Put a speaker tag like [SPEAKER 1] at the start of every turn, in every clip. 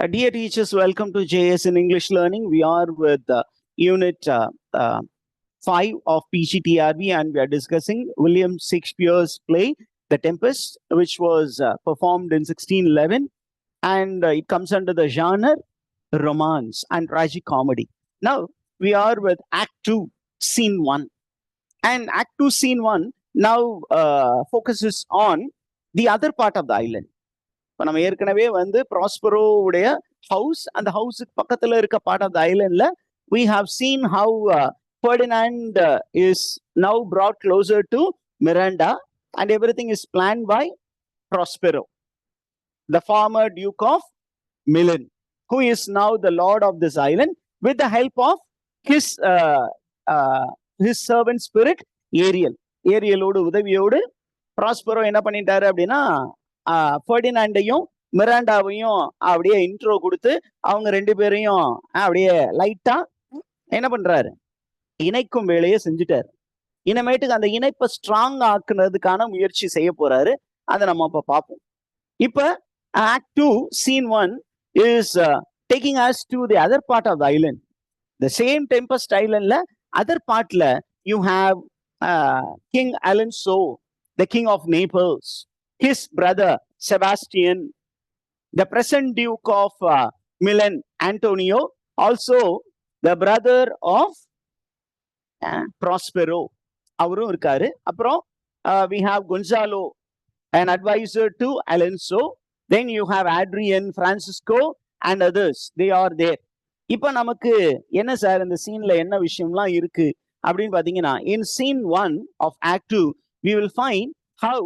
[SPEAKER 1] Dear teachers, welcome to JS in English Learning. We are with Unit 5 of PGTRB and we are discussing William Shakespeare's play, The Tempest, which was performed in 1611. And it comes under the genre romance and tragic comedy. Now, we are with Act 2, Scene 1. And Act 2, Scene 1 now focuses on the other part of the island. இப்போ நம்ம ஏற்கனவே வந்து ப்ராஸ்பரோவுடைய house, அந்த ஹவுஸுக்கு பக்கத்துல இருக்க part of the ஐலண்ட்ல we have seen how Ferdinand is now brought closer to Miranda and everything is planned by Prospero, the former Duke of Milan, who is now the lord of this island with the help of his servant spirit Ariel. ஏரியலோட உதவியோடு Prospero என்ன பண்ணிட்டாரு அப்படின்னா ஃபெர்டினாண்டையும் மிராண்டாவையும் அப்படியே intro கொடுத்து அவங்க ரெண்டு பேரையும் அப்படியே லைட்டா என்ன பண்றாரு, இணைக்கும் வேலையை செஞ்சுட்டாரு. இனிமேட்டுக்கு அந்த இணைப்பை ஸ்ட்ராங் ஆக்குனதுக்கான முயற்சி செய்ய போறாரு. அதை நம்ம இப்ப பார்ப்போம். இப்ப act 2 scene 1 is taking us to the other part of the island. The same Tempest Islandல அதர் பார்ட்ல you have King Alonso, the king of Naples, his brother Sebastian, the present Duke of Milan, Antonio, also the brother of Prospero, அவரும் இருக்காரு. அப்புறம் we have Gonzalo, an advisor to Alonso. Then you have Adrian, Francisco and others. They are there. இப்போ நமக்கு என்ன sir இந்த சீன்ல என்ன விஷயம்லாம் இருக்கு அப்படின்னு பாத்தீங்கன்னா, in scene 1 of act 2 we will find how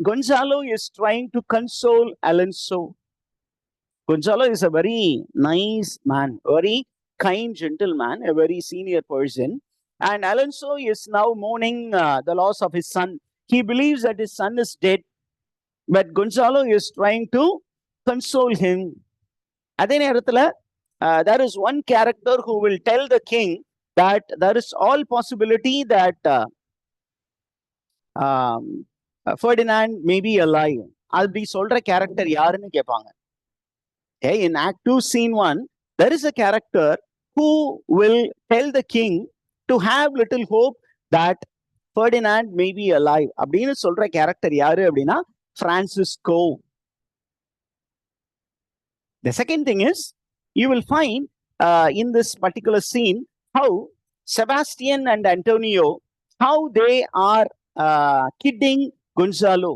[SPEAKER 1] Gonzalo is trying to console Alonso. Gonzalo is a very nice man, very kind gentleman, a very senior person. And Alonso is now mourning the loss of his son. He believes that his son is dead, but Gonzalo is trying to console him. அதே நேரத்துல there is one character who will tell the king that there is all possibility that Ferdinand may be alive. அப்படி சொல்ற character யாருன்னு கேட்பாங்க. In Act 2, Scene 1, there is a character who will tell the king to have little hope that Ferdinand may be alive. அப்படின்னு சொல்ற character யாரு அப்படின்னா Francisco. The second thing is, you will find in this particular scene how Sebastian and Antonio, how they are kidding Gonzalo.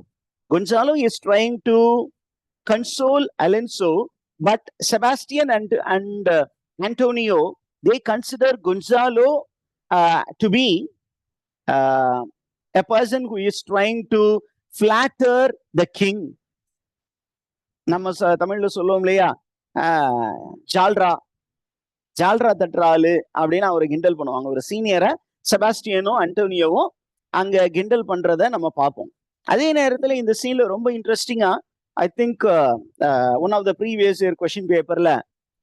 [SPEAKER 1] Gonzalo is trying to console Alonso, but Sebastian and Antonio, they consider Gonzalo to be a person who is trying to flatter the king. நம்ம தமிழ்ல சொல்லுவோம் இல்லையா, ஜால்ரா தட்டுறாளு அப்படின்னு அவரை கிண்டல் பண்ணுவாங்க. ஒரு சீனியரை செபாஸ்டியனும் அண்டோனியோவும் அங்க கிண்டல் பண்றத நம்ம பார்ப்போம். அதே நேரத்துல இந்த சீன்ல ரொம்ப இன்ட்ரெஸ்டிங்கா, I think one of the previous year question பேப்பர்ல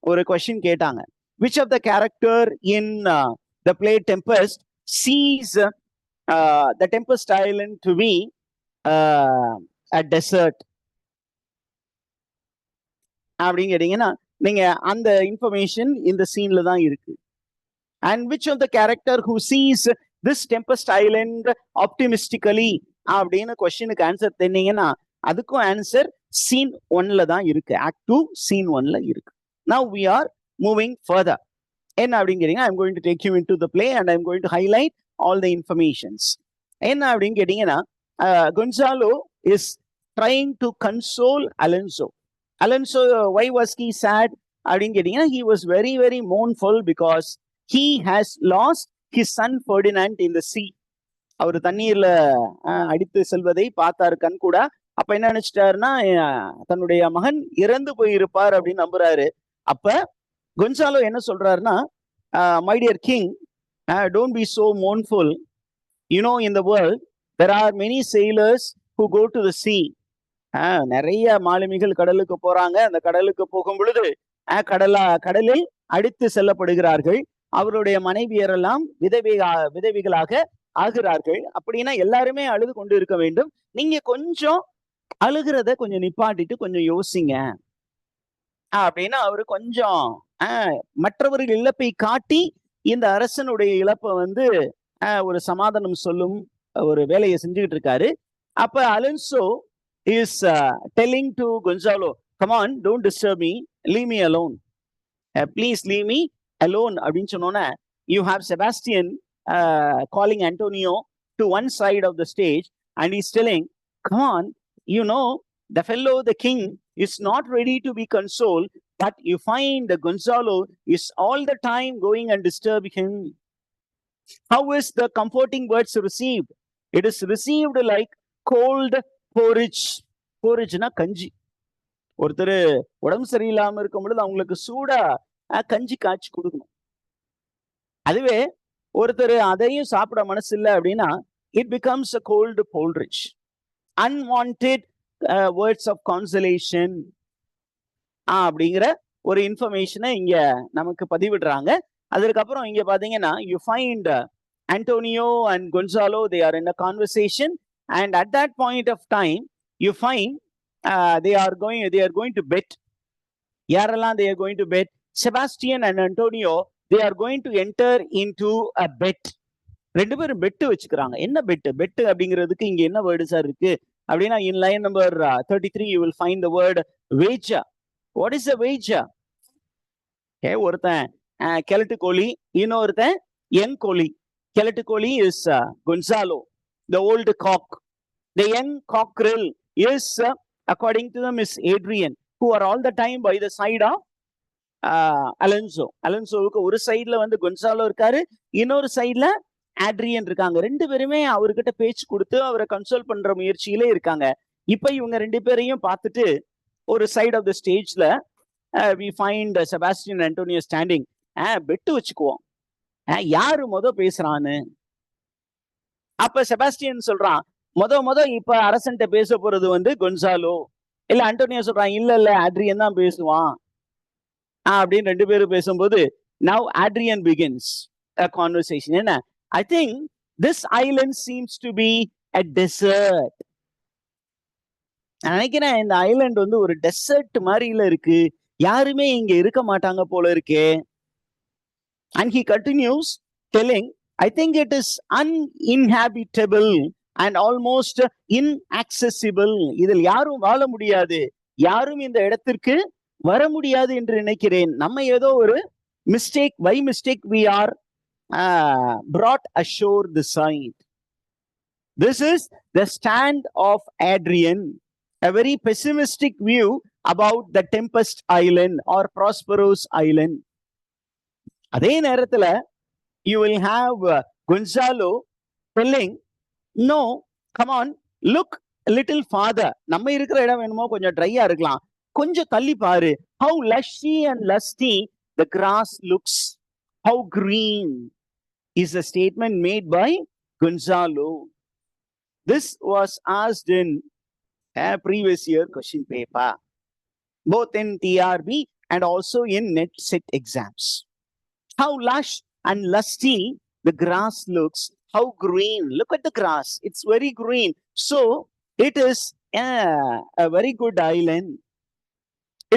[SPEAKER 1] ஒரு கொஸ்டின் கேட்டாங்க, which of the character in the play Tempest sees the Tempest Island to be a desert அப்படின்னு கேட்டீங்கன்னா, நீங்க அந்த இன்ஃபர்மேஷன் இந்த சீன்ல தான் இருக்கு. And which of the character who sees this Tempest Island optimistically அப்படின்னு கொஸ்டினுக்கு ஆன்சர் தெரிஞ்சீங்கன்னா, அதுக்கும் ஆன்சர் சீன் 1ல தான் இருக்கு. ஆக்ட் 2 சீன் 1ல இருக்கு. Now we are moving further. என்ன அப்படின்னு கேட்டீங்கன்னா, I'm going to take you into the play and I'm going to highlight all the informations. என்ன அப்படின்னு கேட்டீங்கன்னா, Gonzalo is trying to console Alonso. Alonso, why was he sad? அப்படின்னு கேட்டீங்கன்னா, he was very, very mournful because he has lost his son Ferdinand in the sea. அவர் தண்ணீர்ல அடித்து செல்வதை பார்த்தாரு கண் கூட. அப்ப என்ன நினைச்சிட்டாருன்னா, தன்னுடைய மகன் இறந்து போயிருப்பார் அப்படின்னு நம்புறாரு. அப்ப கொன்சாலோ என்ன சொல்றாருன்னா, my dear king, don't be so mournful. You know, in the world there are many sailors who go to the sea. நிறைய மாலுமிகள் கடலுக்கு போறாங்க. அந்த கடலுக்கு போகும் பொழுது கடலில் அடித்து செல்லப்படுகிறார்கள். அவருடைய மனைவியரெல்லாம் விதவிகளாக ஆகிறார்கள். அப்படின்னா எல்லாருமே அழுது கொண்டு இருக்க வேண்டும். நீங்க கொஞ்சம் அழுகிறத கொஞ்சம் நிப்பாட்டிட்டு கொஞ்சம் யோசிங்க. அப்படின்னா அவரு கொஞ்சம் மற்றவர்கள் இழப்பை காட்டி இந்த அரசனுடைய இழப்பை வந்து ஒரு சமாதானம் சொல்லும் ஒரு வேலையை செஞ்சுக்கிட்டு இருக்காரு. அப்ப Alonso is telling to Gonzalo, come on, don't disturb me, leave me alone, please leave me alone அப்படின்னு சொன்னோன்னே, you have Sebastian calling Antonio to one side of the stage and is telling, come on, you know the fellow, the king, is not ready to be consoled, but you find the Gonzalo is all the time going and disturb him. How is the comforting words received? It is received like cold porridge. Porridge-na kanji. ஒருத்தர் உடம்பு சரியில்லாம இருக்கும் பொழுது அவங்களுக்கு சூடா கஞ்சி காய்ச்சி கொடுக்கணும். அதுவே ஒருத்தர் அதையும் சாப்பிட மனசு இல்லை அப்படின்னா, it becomes a cold porridge. Unwanted words of consolation அப்படிங்கிற ஒரு இன்ஃபர்மேஷனை இங்க நமக்கு பதிவிடுறாங்க. அதுக்கப்புறம் இங்க பாத்தீங்கன்னா, you find Antonio and Gonzalo, they are in a conversation, and at that point of time you find they are going to bet. யாரெல்லாம் they are going to bet? Sebastian and Antonio, they are going to enter into a bet. ரெண்டு பேரும் bed வச்சுக்கிறாங்க. என்ன bed? Bed அப்படிங்கிறதுக்கு இங்க என்ன word sir இருக்கு அப்படின்னா, in line number 33 you will find the word wager. What is a wager? ஒருத்தன் கெலட்டு கோழி, இன்னொருத்தன் யங் கோழி. கெலட்டு கோழி is Gonzalo, the old cock. The young cockerel is according to them is Adrian, who are all the time by the side of Alonso. அலன்சோவுக்கு ஒரு சைட்ல வந்து கொன்சாலோ இருக்காரு, இன்னொரு சைட்ல ஆட்ரியன் இருக்காங்க. ரெண்டு பேருமே அவர்கிட்ட பேச்சு கொடுத்து அவரை கன்சோல் பண்ற முயற்சியிலே இருக்காங்க. இப்ப இவங்க ரெண்டு பேரையும் பார்த்துட்டு ஒரு சைட் ஆஃப் த ஸ்டேஜ்ல we find Sebastian Antonio standing. Bet வச்சுக்குவோம், யாரு பேசுறான்னு. அப்ப செபாஸ்டியன் சொல்றான், இப்ப அரசன்ட்ட பேச போறது வந்து கொன்சாலோ. இல்ல ஆண்டோனியோ சொல்றான், இல்ல ஆட்ரியன் தான் பேசுவான் அப்படின்னு ரெண்டு பேரும் பேசும்போது, now Adrian begins a conversation. என்ன, I think this island seems to be a desert. நினைக்கிறேன் இந்த ஐலண்ட் வந்து ஒரு டெசர்ட் மாதிரில இருக்கு, யாருமே இங்க இருக்க மாட்டாங்க போல இருக்கே. And he continues telling, I think it is uninhabitable and almost inaccessible. இதில் யாரும் வாழ முடியாது, யாரும் இந்த இடத்திற்கு வர முடியாது என்று நினைக்கிறேன். நம்ம ஏதோ ஒரு mistake, by mistake we are brought ashore the side. This is the stand of Adrian, a very pessimistic view about the Tempest Island or Prosperous Island. அதே நேரத்துல you will have Gonzalo telling, no, come on, look a little farther. நம்ம இருக்கிற இடம் வேணுமோ கொஞ்சம் ட்ரையா இருக்கலாம், கொஞ்சம் தள்ளி பாரு. How lushy and lusty the grass looks, how green, is a statement made by Gonzalo. This was asked in a previous year question paper, both in TRB and also in NetSet exams. How lush and lusty the grass looks, how green. Look at the grass, it's very green. So it is a very good island.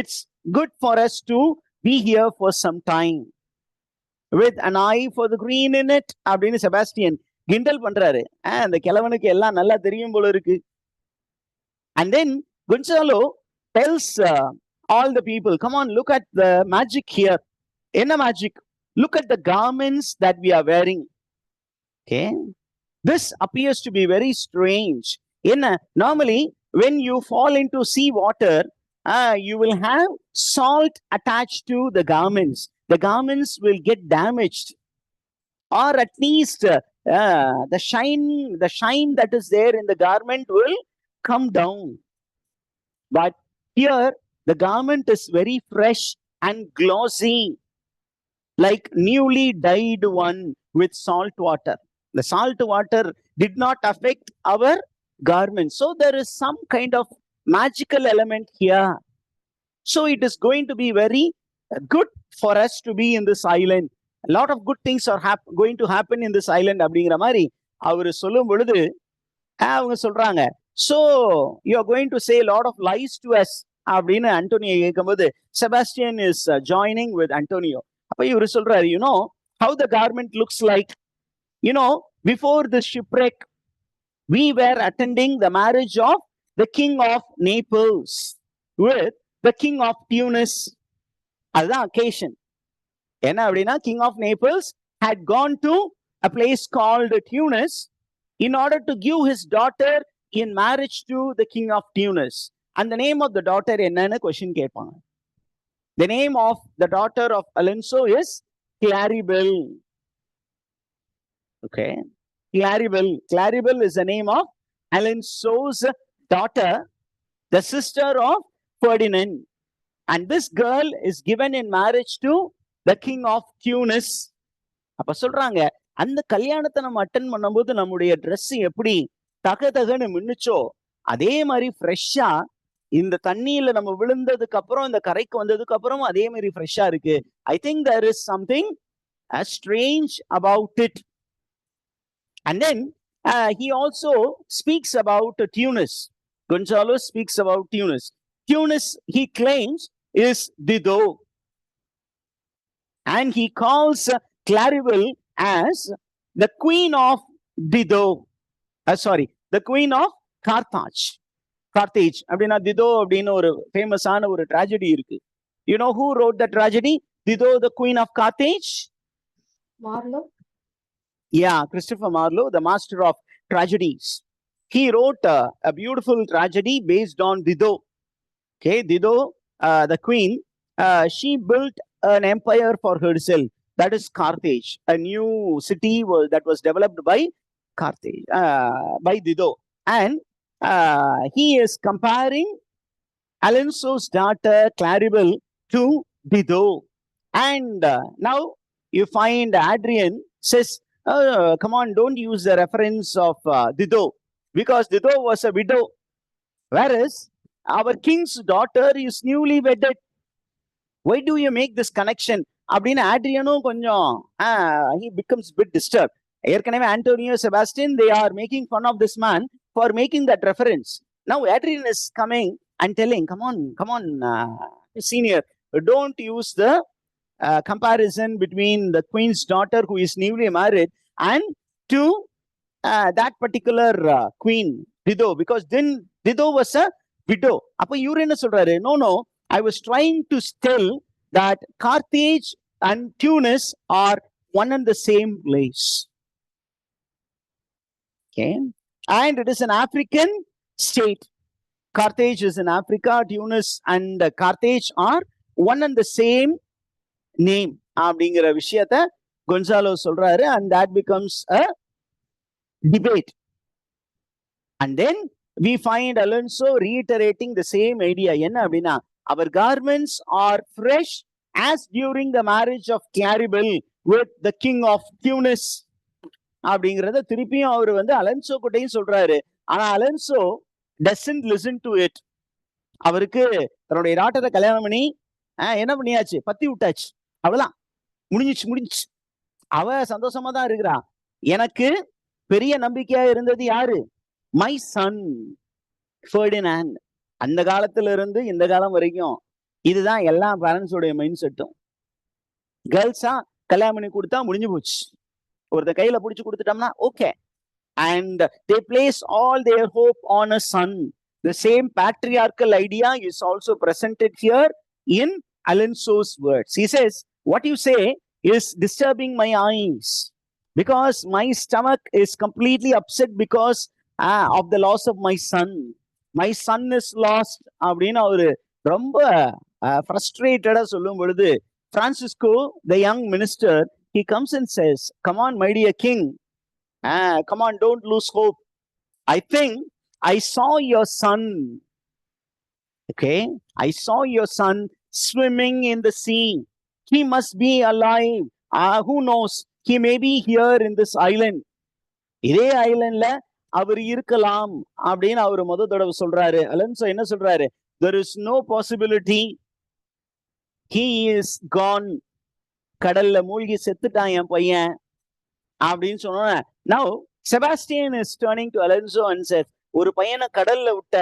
[SPEAKER 1] It's good for us to be here for some time with an eye for the green in it அப்படின்னு செபாஸ்டியன் கிண்டல் பண்றாரு. அந்த கிழவனுக்கு எல்லாம் நல்லா தெரியும் போல இருக்கு. And then Gonzalo tells all the people, come on, look at the magic here. என்ன magic? Look at the garments that we are wearing. Okay, this appears to be very strange. என்ன, normally when you fall into sea water, you will have salt attached to the garments. The garments will get damaged, or at least the shine that is there in the garment will come down. But here the garment is very fresh and glossy, like newly dyed one with salt water. The salt water did not affect our garment, so there is some kind of magical element here. So it is going to be very good for us to be in this island. A lot of good things are going to happen in this island அப்படிங்கிற மாதிரி அவரு சொல்லும் பொழுது அவங்க சொல்றாங்க, so you are going to say a lot of lies to us அப்படின்னு Antonio கேட்கும்போது Sebastian is joining with Antonio. அப்ப இவர் சொல்றாரு, you know how the garment looks like. You know, before the shipwreck, we were attending the marriage of the king of Naples with the king of Tunis. அதுதான் occasion. என்ன அப்படின்னா, king of Naples had gone to a place called Tunis in order to give his daughter in marriage to the king of Tunis. And the name of the daughter என்னன்னு question கேட்பாங்க. The name of the daughter of Alonso is Claribel. Okay, Claribel. Claribel is the name of Alonso's daughter, the sister of Ferdinand. And this girl is given in marriage to the king of Tunis. அப்ப சொல்றாங்க, அந்த கல்யாணத்தை நம்ம attend பண்ணும்போது நம்முடைய dress எப்படி தகன்னு மின்னுச்சோ அதே மாதிரி ஃப்ரெஷ்ஷா இந்த தண்ணியில நம்ம விழுந்ததுக்கு அப்புறம் இந்த கரைக்கு வந்ததுக்கு அப்புறம் அதே மாதிரி ஃப்ரெஷ்ஷா இருக்கு. I think there is something strange about it. And then he also speaks about Tunis. Gonzalo speaks about Tunis. Tunis, he claims, is Dido. And he calls Claribel as the queen of Dido. The queen of Carthage. Carthage. அப்படின்னா Dido அப்படின்னு ஒரு ஃபேமஸான ஒரு tragedy இருக்கு. You know who wrote the tragedy? Dido, the queen of Carthage?
[SPEAKER 2] Marlowe.
[SPEAKER 1] Yeah, Christopher Marlowe, the master of tragedies. He wrote a beautiful tragedy based on Dido. Okay, Dido, the queen, she built an empire for herself. That is Carthage, a new city that was developed by Carthage, by Dido. And he is comparing Alonso's daughter Claribel to Dido. And now you find Adrian says, come on, don't use the reference of Dido, because Dido was a widow, whereas our king's daughter is newly wedded. Why do you make this connection? அப்படின்னு ஆட்ரியனும் கொஞ்சம் he becomes bit disturbed. ஏற்கனவே Antonio, Sebastian, they are making fun of this man for making that reference. Now Adrian is coming and telling, come on, senior, don't use the comparison between the queen's daughter who is newly married and to that particular queen Dido, because then Dido was a widow. அப்ப இவரு என்ன சொல்றாரு? No, I was trying to tell that Carthage and Tunis are one and the same place. Okay, and it is an African state. Carthage is in Africa. Tunis and Carthage are one and the same name. அப்படிங்கிற விஷயத்தை கொன்சாலோ சொல்றாரு, and that becomes a debate. And then we find Alonso reiterating the same idea. என்ன அப்படின்னா, our garments are fresh as during the marriage of Claribel with the king of Tunis. அப்படிங்கறத திருப்பியும் அவர் Alonso கிட்டையும் சொல்றாரு. ஆனா Alonso doesn't listen to it. அவருக்கு தன்னுடைய டாட்டரை கல்யாணம் பண்ணி என்ன பண்ணியாச்சு, பத்தி விட்டாச்சு, அவ்வளவுதான், முடிஞ்சிச்சு. அவ சந்தோஷமா தான் இருக்கிறா. எனக்கு பெரிய நம்பிக்கையா இருந்தது யாரு? My son Ferdinand. அந்த காலத்துல இருந்து இந்த காலம் வரைக்கும் இதுதான் எல்லா பேரண்ட்ஸோடைய மைண்ட் செட்டும். கேர்ள்ஸா கல்யாணம் பண்ணி கொடுத்தா முடிஞ்சு போச்சு, ஒருத்த கையில புடிச்சு கொடுத்துட்டோம்னா okay. And they place all their hope on a son. The same patriarchal idea is also presented here in Alonso's words. He says, what you say is disturbing my eyes because my stomach is completely upset because of the loss of my son. My son is lost. அப்படின்னு அவரு ரொம்ப frustrated சொல்லும் பொழுது, Francisco, the young minister, he comes and says, come on, my dear king, come on, don't lose hope. I think I saw your son. Okay, I saw your son swimming in the sea. He must be alive. Who knows? He may be here in this island. இதே ஐலண்ட்ல அவர் இருக்கலாம் அப்படின்னு அவர் முதல் தடவை சொல்றாரு. Alonso என்ன சொல்றாரு? There is no possibility. He is gone. கடல்ல மூழ்கி செத்துட்டான் என் பையன் அப்படின்னு சொன்ன. Now Sebastian is turning to Alonso and says, ஒரு பையனை கடல்ல விட்ட,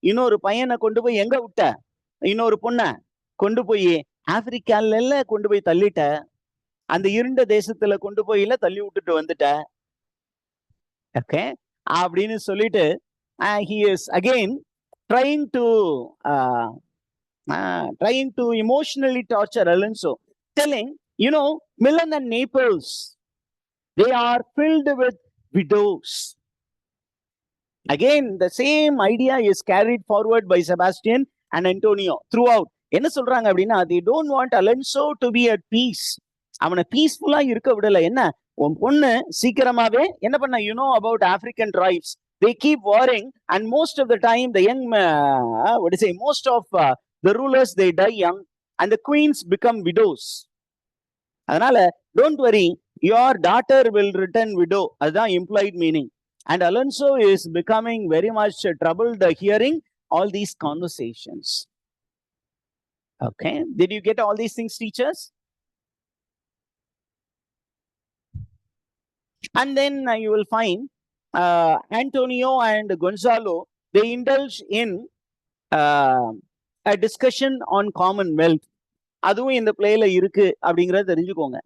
[SPEAKER 1] இன்னொரு பையனை கொண்டு போய் எங்க விட்ட? இன்னொரு பொண்ண கொண்டு போய் ஆப்பிரிக்கால கொண்டு போய் தள்ளிட்ட, அந்த இருண்ட தேசத்துல கொண்டு போய் தள்ளி விட்டுட்டு வந்துட்ட, ஓகே அப்படின்னு சொல்லிட்டு he is again trying to emotionally torture Alonso, telling, Milan and Naples, they are filled with widows. Again, the same idea is carried forward by Sebastian and Antonio throughout. என்ன சொல்றாங்க அப்படின்னா, they don't want Alonso to be at peace. அவனை பீஸ்ஃபுல்லா இருக்க விடல. என்ன, உன் பொண்ணு சீக்கிரமாவே என்ன பண்ண, about African tribes, they keep warring, and most of the time the young most of the rulers, they die young, and the queens become widows. அதனால don't worry, your daughter will return widow. அதுதான் implied meaning. And Alonso is becoming very much troubled hearing all these conversations. Okay, did you get all these things, teachers? And then you will find Antonio and Gonzalo, they indulge in a discussion on commonwealth. அதுவும் இந்த பிளேல இருக்கு அப்படிங்கறத தெரிஞ்சுக்கோங்க.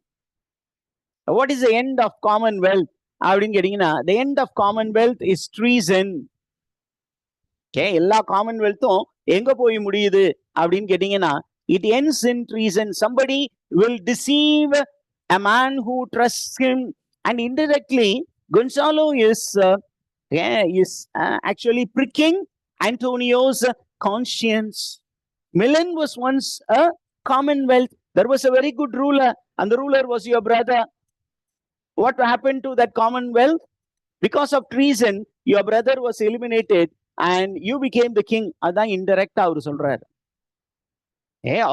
[SPEAKER 1] What is the end of commonwealth அப்படின்னு கேட்டீங்கன்னா, the end of commonwealth is treason. Okay, எல்லா காமன்வெல்த்தும் எங்க போய் முடியுது அப்படின்னு கேட்டீங்கன்னா, it ends in treason. Somebody will deceive a man who trusts him, and indirectly Gonzalo is actually pricking Antonio's conscience. Milan was once a commonwealth. There was a very good ruler, and the ruler was your brother. What happened to that commonwealth? Because of treason, your brother was eliminated and you became the king. அதான் இன்டைரக்டா அவர் சொல்றாரு.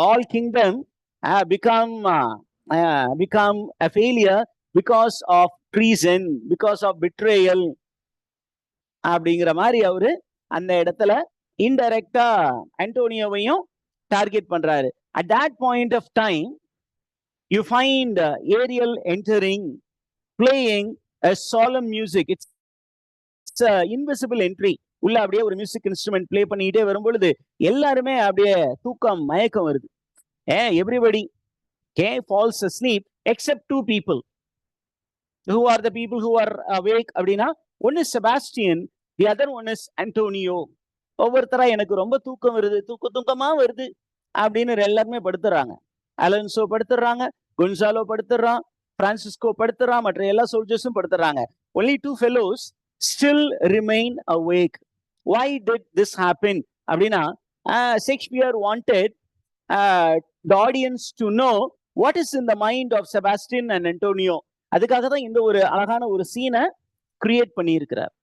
[SPEAKER 1] All kingdom become a failure because of treason, because of betrayal. அப்படிங்கிற மாதிரி அவரு அந்த இடத்துல இன்டைரக்டா ஆண்டோனியோவையும் target பண்றாரு. At that point of time, you find Ariel entering, playing a solemn music. It's an invisible entry. உள்ள அப்படியே ஒரு மியூசிக் இன்ஸ்ட்ருமெண்ட் பிளே பண்ணிட்டே வரும்பொழுது எல்லாருமே அப்படியே தூக்கம் மயக்கம் வருது. Everybody falls asleep except two people. Who are the people who are awake அப்படின்னா, one is Sebastian, the other one is Antonio. ஒவ்வொருத்தரா எனக்கு ரொம்ப தூக்கம் வருது, தூக்கமா வருது அப்படின்னு எல்லாருமே படுத்துறாங்க. அலன்சோ படுத்துறாங்க, கொன்சாலோ படுத்துறான், பிரான்சிஸ்கோ படுத்துறான், மற்ற எல்லா சோல்ஜர்ஸும் படுத்துறாங்க. Only two fellows still remain awake. Why did this happen? அப்படின்னா, Shakespeare wanted the audience to know what is in the mind of Sebastian and Antonio. அதுக்காக தான் இந்த ஒரு அழகான ஒரு சீனை கிரியேட் பண்ணியிருக்கிறார்.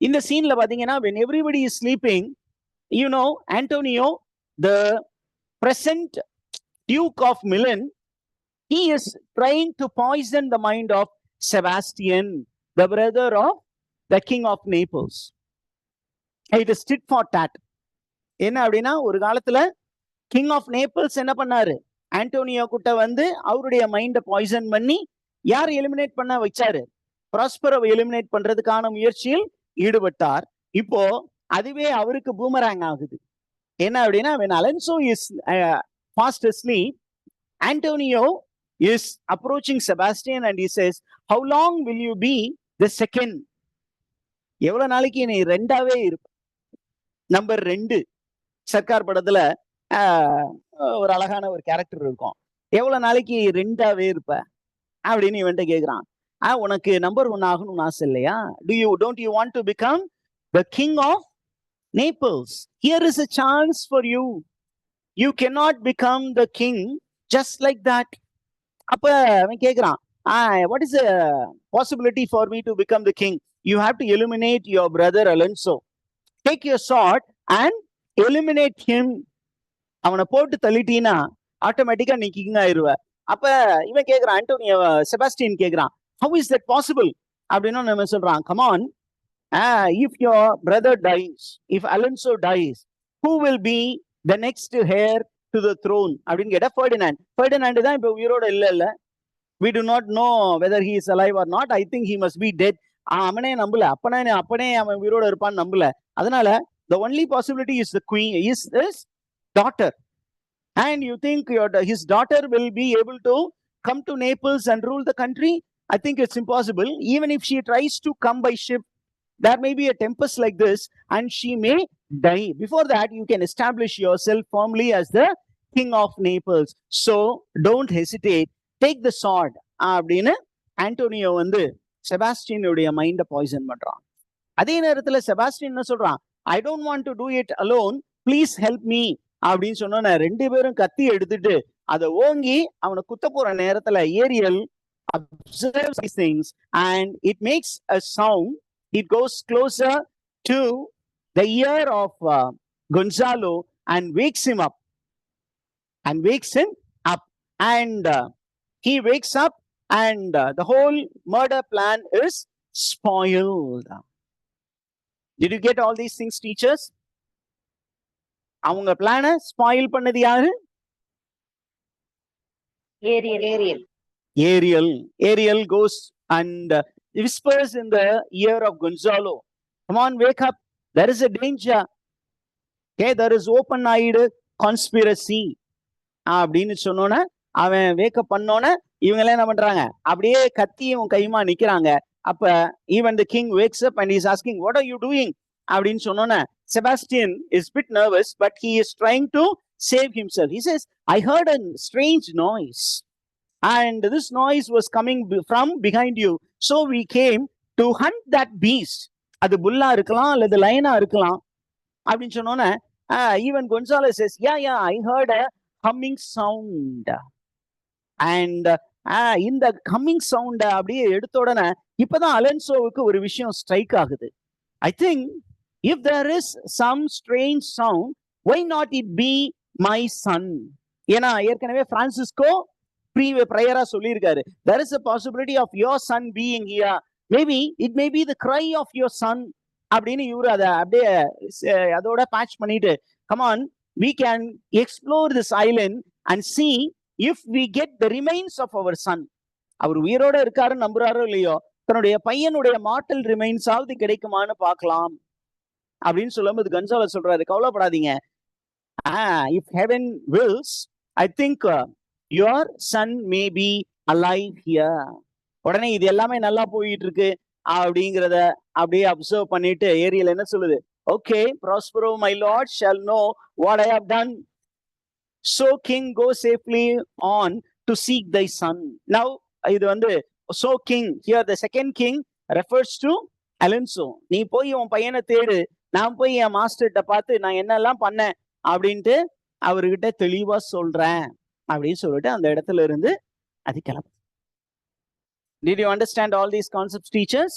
[SPEAKER 1] இந்த சீன்ல பாத்தீங்கன்னா, when everybody is sleeping, Antonio, the present Duke of Milan, he is trying to poison the mind of Sebastian, the brother of the King of Naples. It is tit for tat. என்ன அப்படின்னா, ஒரு காலத்துல king of Naples என்ன பண்ணாரு, Antonio கிட்ட வந்து அவருடைய மைண்டை பாய்சன் பண்ணி யார் எலிமினேட் பண்ண வச்சாரு, ப்ராஸ்பரை எலிமினேட் பண்றதுக்கான முயற்சியில் ஈடுபட்டார். இப்போ அதுவே அவருக்கு பூமராங் ஆகுது. என்ன அப்படின்னா, when Alonso is fast asleep, Antonio is approaching Sebastian and he says, how long will you be the second? எவ்வளவு நாளைக்கு நீ ரெண்டாவே இருப்ப? நம்பர் 2 சர்க்கார் படத்துல ஒரு அழகான ஒரு கேரக்டர் இருக்கும். எவ்வளவு நாளைக்கு ரெண்டாவே இருப்ப அப்படின்னு இவன்ட்ட கேக்குறான். உனக்கு நம்பர் 1 ஆகணும்னு ஆசை இல்லையா? Don't you want to become the king of Naples? Here is a chance for you. You cannot become the king just like that. அப்ப அவன் கேக்குறான், what is the possibility for me to become the king? You have to eliminate your brother Alonso. Take your sword and eliminate him. அவனை போட்டு தள்ளிட்டீன்னா ஆட்டோமேட்டிக்கா நீ king ஆயிருவ. அப்ப இவன் கேக்குறான், ஆண்டோனியோ செபாஸ்டியன் கேக்குறான், how is that possible அப்படின்னு நம்ம சொல்றான். come on, if your brother dies, if Alonso dies, who will be the next heir to the throne அப்படின்னு கேட்டா ஃபெர்டினாண்ட் தான் இப்ப உயிரோட இல்ல. we do not know whether he is alive or not. I think he must be dead. அவனே நம்பல, அப்பனே அவன் உயிரோட இருப்பான்னு நம்பல. அதனால the only possibility is the queen, is his daughter. And you think his daughter will be able to come to Naples and rule the country? I think it's impossible. Even if she tries to come by ship, there may be a tempest like this and she may die. Before that, you can establish yourself firmly as the king of Naples. So don't hesitate. Take the sword. அப்படின்னு Antonio வந்து செபாஸ்டியனுடைய மைண்ட poison பண்றான். அதே நேரத்துல செபாஸ்டியன் என்ன சொல்றான்? I don't want to do it alone, please help me அப்படின்னு சொன்னோன்னே ரெண்டு பேரும் கத்தி எடுத்துட்டு அதை ஓங்கி அவனை குத்த போற நேரத்துல Ariel observes these things and it makes a sound. It goes closer to the ear of Gonzalo and wakes him up. And he wakes up and the whole murder plan is spoiled. Did you get all these things, teachers? அவங்க பிளான spoil பண்ணது யாரு? Ariel goes and whispers in the ear of Gonzalo, come on, wake up, there is a danger. Okay, there is open-eyed conspiracy. அப்படின்னு சொன்னோன்னே அவன் wake up பண்ணோன்னே இவங்களே என்ன பண்றாங்க? அப்படியே கத்தியும் கையுமா நிக்கிறாங்க. அப்ப even the king wakes up and he's asking, what are you doing? அப்படின்னு சொன்னோன்னே Sebastian is a bit nervous, but he is trying to save himself. He says, I heard a strange noise. And this noise was coming from behind you. So we came to hunt that beast. அது புல்லா இருக்கலாம் அல்லது லைனா இருக்கலாம் அப்படின்னு சொன்னோன்னே even Gonzalo says, yeah, I heard a humming sound. And இந்த humming sound அப்படியே எடுத்த உடனே இப்பதான் அலன்சோவுக்கு ஒரு விஷயம் ஸ்ட்ரைக் ஆகுது. I think if there is some strange sound, why not it be my son? ஏன்னா ஏற்கனவே பிரான்சிஸ்கோ prior சொல்லியிருக்காரு, there is a possibility of your son being here. Maybe it may be the cry of your son. அப்படின்னு இவரு அதை அப்படியே அதோட batch பண்ணிட்டு, come on, we can explore this island and see if we get the remains of our son. அவர் உயிரோட இருக்காருன்னு நம்புறாரோ இல்லையோ, தன்னுடைய பையனுடைய மார்டல் ரிமைன்ஸ் ஆவது கிடைக்குமான்னு பார்க்கலாம் அப்படின்னு சொல்லும்போது கன்சாலோ சொல்றாரு, கவலைப்படாதீங்க, if heaven wills, I think your son may be alive here. உடனே இது எல்லாமே நல்லா போயிட்டு இருக்கு அப்படிங்கிறத அப்படியே அப்சர்வ் பண்ணிட்டு ஏரியல் என்ன சொல்லுது? Okay, Prospero, my lord, shall know what I have done. So king, go safely on to seek thy son. Now, இது வந்து so king, here the second king refers to Alonso. நீ போய் உன் பையனை தேடு, நான் போய் என் மாஸ்டர்கிட்ட பார்த்து நான் என்னெல்லாம் பண்ணேன் அப்படின்ட்டு அவர்கிட்ட தெளிவா சொல்றேன் அப்படின்னு சொல்லிட்டு அந்த இடத்துல இருந்து அது கிளம்பு. Did you understand all these concepts, teachers?